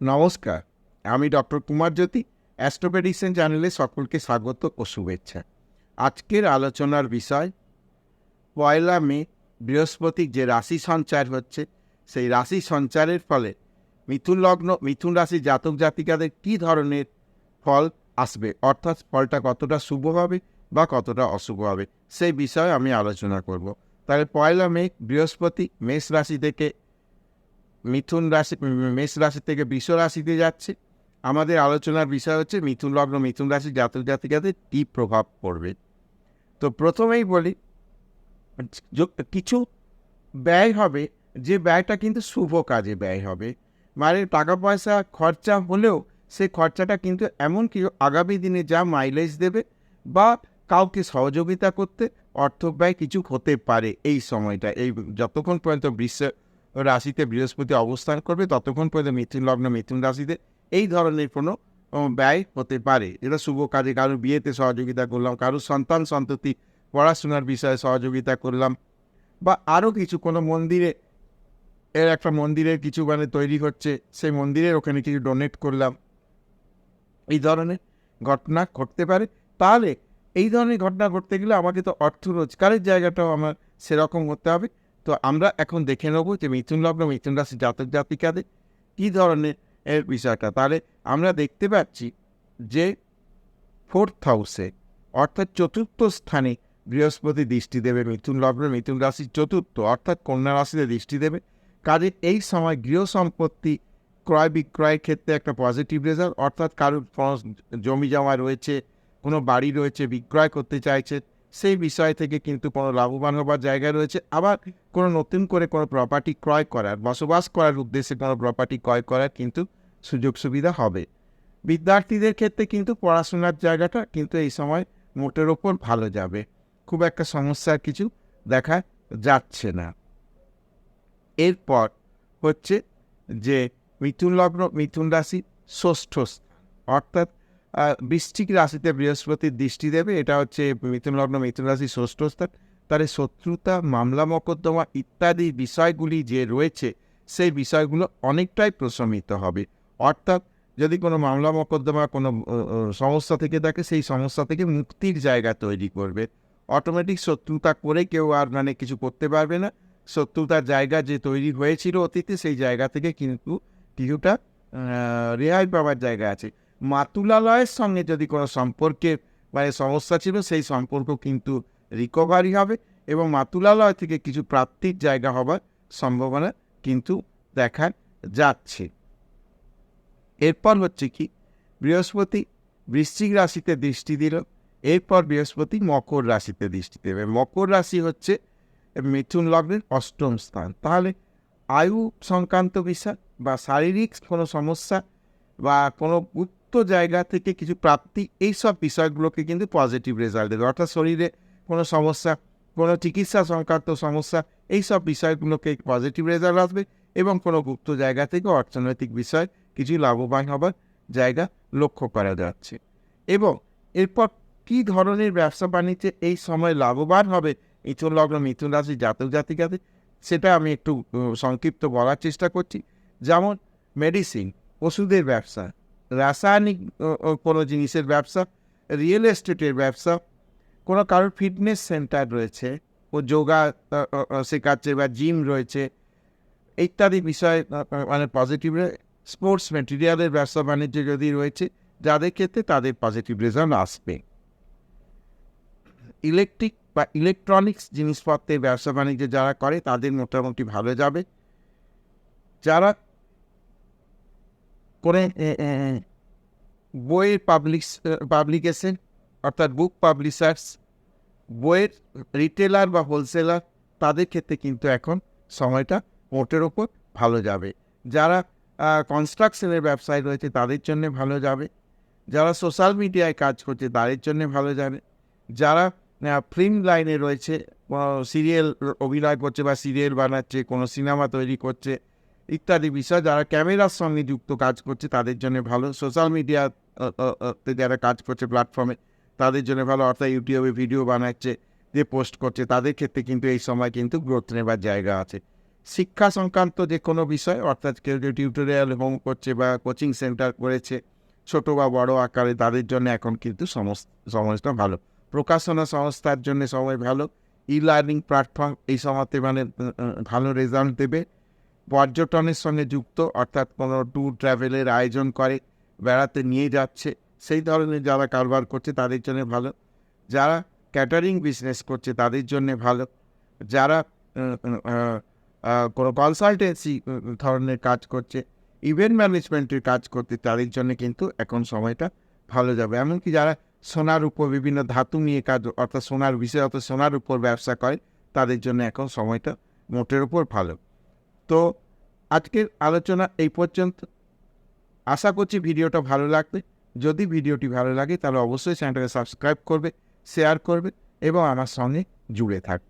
নমস্কার, আমি ডক্টর কুমারজ্যোতি। অ্যাস্ট্রোপ্রেডিকশন চ্যানেলে সকলকে স্বাগত ও শুভেচ্ছা। আজকের আলোচনার বিষয় 1 মে বৃহস্পতির যে রাশি সঞ্চার হচ্ছে, সেই রাশি সঞ্চারের ফলে মিথুন লগ্ন, মিথুন রাশির জাতক জাতিকাদের কী ধরনের ফল আসবে, অর্থাৎ ফলটা কতটা শুভ হবে বা কতটা অশুভ হবে, সেই বিষয়ে আমি আলোচনা করব। তাহলে 1 মে বৃহস্পতি মেষ রাশি থেকে মেষ রাশি থেকে বৃষ রাশিতে যাচ্ছে। আমাদের আলোচনার বিষয় হচ্ছে মিথুন লগ্ন, মিথুন রাশি জাতক জাতিকাদের কী প্রভাব পড়বে। তো প্রথমেই বলি, কিছু ব্যয় হবে, যে ব্যয়টা কিন্তু শুভ কাজে ব্যয় হবে। মানে টাকা পয়সা খরচা হলেও সেই খরচাটা কিন্তু এমন কি আগামী দিনে যা মাইলেজ দেবে বা কাউকে সহযোগিতা করতে অর্থ ব্যয় কিছু হতে পারে। এই সময়টা, এই যতক্ষণ পর্যন্ত বৃষ রাশিতে বৃহস্পতি অবস্থান করবে ততক্ষণ পর্যন্ত মিথুন লগ্ন, মিথুন রাশিতে এই ধরনের কোনো ব্যয় হতে পারে। যেটা শুভ কাজে, কারোর বিয়েতে সহযোগিতা করলাম, কারোর সন্তান সন্ততি পড়াশোনার বিষয়ে সহযোগিতা করলাম, বা আরও কিছু কোনো মন্দিরে, একটা মন্দিরের কিছু তৈরি হচ্ছে, সেই মন্দিরের ওখানে কিছু ডোনেট করলাম, এই ধরনের ঘটনা ঘটতে পারে। তাহলে এই ধরনের ঘটনা ঘটতে গেলে আমাকে তো অর্থ রোজগারের জায়গাটাও আমার সেরকম হতে হবে। তো আমরা এখন দেখে নেব যে মিথুন লগ্ন, মিথুন রাশি জাতক জাতিকাদের কী ধরনের বিষয়টা। তাহলে আমরা দেখতে পাচ্ছি যে 4th হাউসে, অর্থাৎ চতুর্থ স্থানে বৃহস্পতি দৃষ্টি দেবে মিথুন লগ্ন, মিথুন রাশির চতুর্থ, অর্থাৎ কন্যা রাশিতে দৃষ্টি দেবে। কাজে এই সময় গৃহ সম্পত্তি ক্রয় বিক্রয়ের ক্ষেত্রে একটা পজিটিভ রেজাল্ট, অর্থাৎ কারোর জমি জমা রয়েছে, কোনো বাড়ি রয়েছে, বিক্রয় করতে চাইছে, সেই বিষয় থেকে কিন্তু কোনো লাভবান হবার জায়গা রয়েছে। আবার কোনো নতুন করে কোনো প্রপার্টি ক্রয় করার, বসবাস করার উদ্দেশ্যে কোনো প্রপার্টি ক্রয় করার কিন্তু সুযোগ সুবিধা হবে। বিদ্যার্থীদের ক্ষেত্রে কিন্তু পড়াশোনার জায়গাটা কিন্তু এই সময় মোটের ওপর ভালো যাবে, খুব একটা সমস্যার কিছু দেখা যাচ্ছে না। এরপর হচ্ছে যে মিথুন লগ্ন, মিথুন রাশি ষষ্ঠ স্থান, অর্থাৎ বৃশ্চিক রাশিতে বৃহস্পতির দৃষ্টি দেবে। এটা হচ্ছে মিথুন লগ্ন, মিথুন রাশি ষষ্ঠ স্থান। তার শত্রুতা, মামলা মোকদ্দমা ইত্যাদি বিষয়গুলি যে রয়েছে, সেই বিষয়গুলো অনেকটাই প্রশমিত হবে। অর্থাৎ যদি কোনো মামলা মোকদ্দমা, কোনো সমস্যা থেকে থাকে, সেই সমস্যা থেকে মুক্তির জায়গা তৈরি করবে। অটোমেটিক শত্রুতা করে কেউ আর কিছু করতে পারবে না। শত্রুতার জায়গা যে তৈরি হয়েছিল অতীতে, সেই জায়গা থেকে কিন্তু কিছুটা রেহাই পাওয়ার জায়গা আছে। মাতুলালয়ের সঙ্গে যদি কোনো সম্পর্কের সমস্যা ছিল, সেই সম্পর্ক কিন্তু রিকভারি হবে এবং মাতুলালয় থেকে কিছু প্রাপ্তির জায়গা হবার সম্ভাবনা কিন্তু দেখা যাচ্ছে। এরপর হচ্ছে কি, বৃহস্পতি বৃশ্চিক রাশিতে দৃষ্টি দিল, এরপর বৃহস্পতি মকর রাশিতে দৃষ্টি দেবে। মকর রাশি হচ্ছে মিথুন লগ্নের অষ্টম স্থান। তাহলে আয়ু সংক্রান্ত বিষয় বা শারীরিক কোনো সমস্যা বা কোনো গুপ্ত জায়গা থেকে কিছু প্রাপ্তি, এইসব বিষয়গুলোকে কিন্তু পজিটিভ রেজাল্ট দেবে। অর্থাৎ শরীরে কোনো সমস্যা, কোনো চিকিৎসা সংক্রান্ত সমস্যা, এইসব বিষয়গুলোকে পজিটিভ রেজাল্ট আসবে এবং কোনো গুপ্ত জায়গা থেকে অর্থনৈতিক বিষয় কিছু লাভবান হবার জায়গা লক্ষ্য করা যাচ্ছে। এবং এরপর কী ধরনের ব্যবসা বাণিজ্যে এই সময় লাভবান হবে মিথুন লগ্ন, মিথুন রাশি জাতক জাতিকাদের, সেটা আমি একটু সংক্ষিপ্ত বলার চেষ্টা করছি। যেমন মেডিসিন, ওষুধের ব্যবসা, রাসায়নিক কোনো জিনিসের ব্যবসা, রিয়েল এস্টেটের ব্যবসা, কোনো কারোর ফিটনেস সেন্টার রয়েছে, ও যোগা শেখাচ্ছে বা জিম রয়েছে, ইত্যাদি বিষয় পজিটিভ। স্পোর্টস মেটেরিয়ালের ব্যবসা বাণিজ্য যদি রয়েছে, যাদের ক্ষেত্রে তাদের পজিটিভ রেজাল্ট আসবে। ইলেকট্রিক বা ইলেকট্রনিক্স জিনিসপত্রের ব্যবসা বাণিজ্য যারা করে, তাদের মোটামুটি ভালো যাবে। যারা করে বইয়ের পাবলিকেশন, অর্থাৎ বুক পাবলিশার্স, বইয়ের রিটেলার বা হোলসেলার, তাদের ক্ষেত্রে কিন্তু এখন সময়টা মোটের ওপর ভালো যাবে। যারা কনস্ট্রাকশনের ব্যবসায় রয়েছে, তাদের জন্য ভালো যাবে। যারা সোশ্যাল মিডিয়ায় কাজ করছে, তাদের জন্য ভালো যাবে। যারা ফিল্ম লাইনে রয়েছে, সিরিয়াল অভিনয় করছে বা সিরিয়াল বানাচ্ছে, কোনো সিনেমা তৈরি করছে ইত্যাদি বিষয়, যারা ক্যামেরার সঙ্গে যুক্ত কাজ করছে, তাদের জন্য ভালো। সোশ্যাল মিডিয়াতে যারা কাজ করছে প্ল্যাটফর্মে, তাদের জন্য ভালো। অর্থাৎ ইউটিউবে ভিডিও বানাচ্ছে, যে পোস্ট করছে, তাদের ক্ষেত্রে কিন্তু এই সময় কিন্তু গ্রোথ নেবার জায়গা আছে। শিক্ষা সংক্রান্ত যে কোনো বিষয়, অর্থাৎ কেউ যে টিউটোরিয়াল হোম করছে বা কোচিং সেন্টার করেছে ছোট বা বড় আকারে, তাদের জন্য এখন কিন্তু সময়টা ভালো। প্রকাশনা সংস্থার জন্য সময় ভালো। ই লার্নিং প্ল্যাটফর্ম এই সময়তে মানে ভালো রেজাল্ট দেবে। পর্যটনের সঙ্গে যুক্ত, অর্থাৎ কোনো ট্যুর ট্রাভেলের আয়োজন করে, বেড়াতে নিয়ে যাচ্ছে, সেই ধরনের যারা কারবার করছে তাদের জন্য ভালো। যারা ক্যাটারিং বিজনেস করছে তাদের জন্য ভালো। যারা কোনো কনসালটেন্সি ধরনের কাজ করছে, ইভেন্ট ম্যানেজমেন্টের কাজ করতে, তাদের জন্য কিন্তু এখন সময়টা ভালো যাবে। এমনকি যারা সোনার উপর বিভিন্ন ধাতু নিয়ে কাজ, অর্থাৎ সোনার বিশেষত সোনার উপর ব্যবসা করে, তাদের জন্য এখন সময়টা মোটের উপর ভালো। তো আজকের আলোচনা এই পর্যন্ত। আশা করছি ভিডিওটা ভালো লাগবে। যদি ভিডিওটি ভালো লাগে তাহলে অবশ্যই চ্যানেলটাকে সাবস্ক্রাইব করবে, শেয়ার করবে এবং আমার সঙ্গে জুড়ে থাকবে।